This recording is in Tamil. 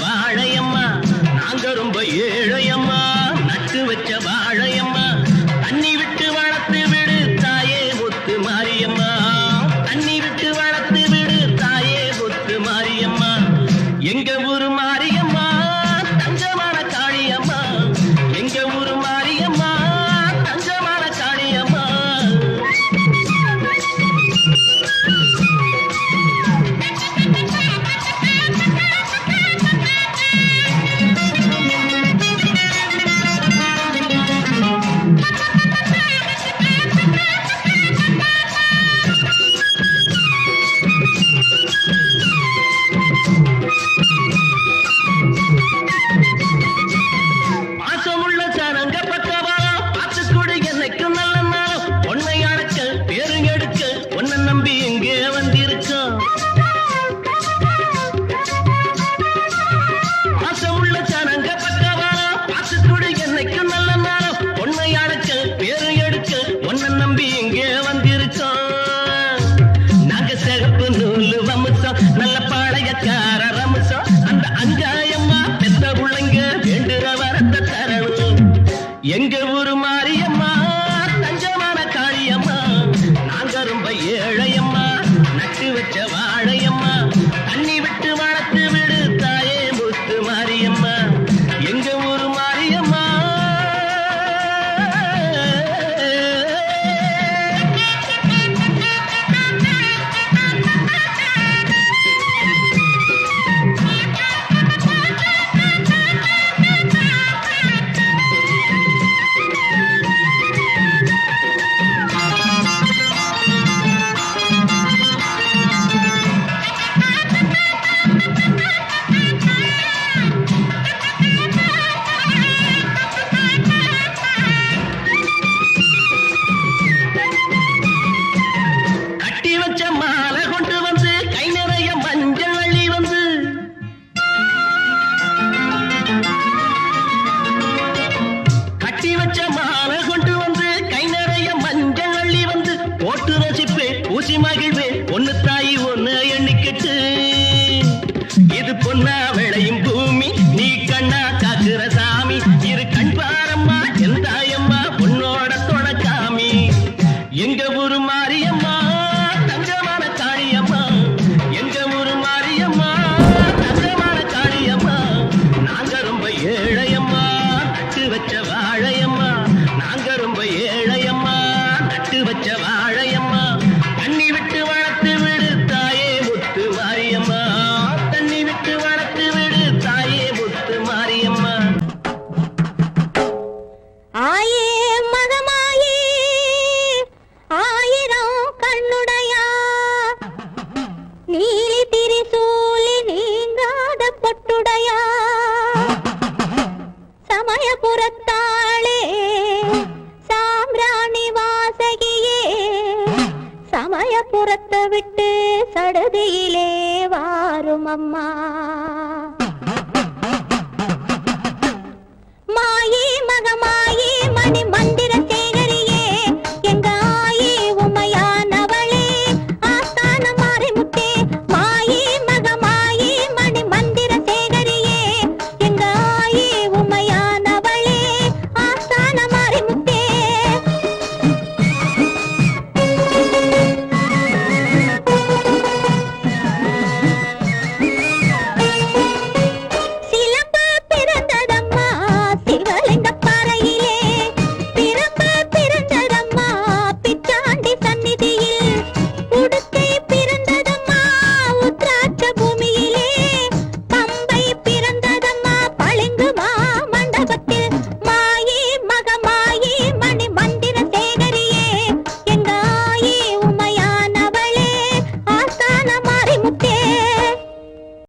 வாழையம்மா நாங்க ரொம்ப ஏழையம்மா நட்டு வச்ச வாழையம்மா தண்ணி விட்டு வளர்த்து விடு தாயே முத்து மாரியம்மா தண்ணி விட்டு வளர்த்து விடு தாயே முத்து மாரியம்மா எங்க ஊரு மாரியம்மா தங்கமான காளியம்மா எங்க ஊரு மாரியம்மா தங்கமான காளியம்மா பாசமுள்ள சனங்க பக்கவா பார்த்து கொடு என்னைக்கு நல்ல நாள் பொன்னை அடக்க பேரு எடுக்க உன்னை நம்பி இங்கே வந்திருக்கோம் பாசமுள்ள சனங்க பக்கவா பார்த்து கொடு என்னைக்கு நல்ல நாள் பொன்னை அடக்க பேரு எடுக்க உன்னை நம்பி இங்கே வந்திருக்கோம் நாங்க சிகப்பு நூலு வம்சம் நல்ல பாளையக்கார ரம்சம் அந்த அஞ்சாயம்மா பெத்த புள்ளைங்க வேண்டுற வரத்த தரணும் எங்க ஊரு மாரியம்மா தஞ்சமான காளியம்மா நாங்க ரொம்ப ஏழையம்மா நட்டு வச்ச வாழையம்மா தண்ணி விட்டு வளர்த்து விடு தாயே முத்து மாரியம்மா எங்க ஊரு மாரியம்மா கட்டி வச்ச மாலை கொண்டு வந்து கை நிறைய மஞ்சள் அள்ளி வந்து கட்டி வச்ச மாலை கொண்டு வந்து கை நிறைய மஞ்சள் அள்ளி வந்து போட்டு ரசிப்பே ஊசி மகிழ்வே ஒன்னு தாயி ஒன்னு எண்ணிக்கிட்டு இது பொன்னா விளையும் பூமி நீ கண்ணா காக்குற சாமி இரு கண் பாரம்மா என் தாயம்மா உன்னோட தொடக்காமி எங்க ஊரு மாரியம்மா தங்கமான காளியம்மா எங்க ஊரு மாரியம்மா தங்கமான காளியம்மா நாங்க ரொம்ப ஏழையம்மா நட்டு வச்ச வாழையம்மா நாங்க ரொம்ப ஏழையம்மா நட்டு வச்ச வாழையம்மா தண்ணி விட்டு வளர்த்து விடு தாயே முத்து மாரியம்மா தண்ணி விட்டு வளர்த்து விடு தாயே முத்து மாரியம்மா ஆயே மகமாயே ஆயிரம் கண்ணுடையா நீலி திரிசூலி நீங்காத பொட்டுடையா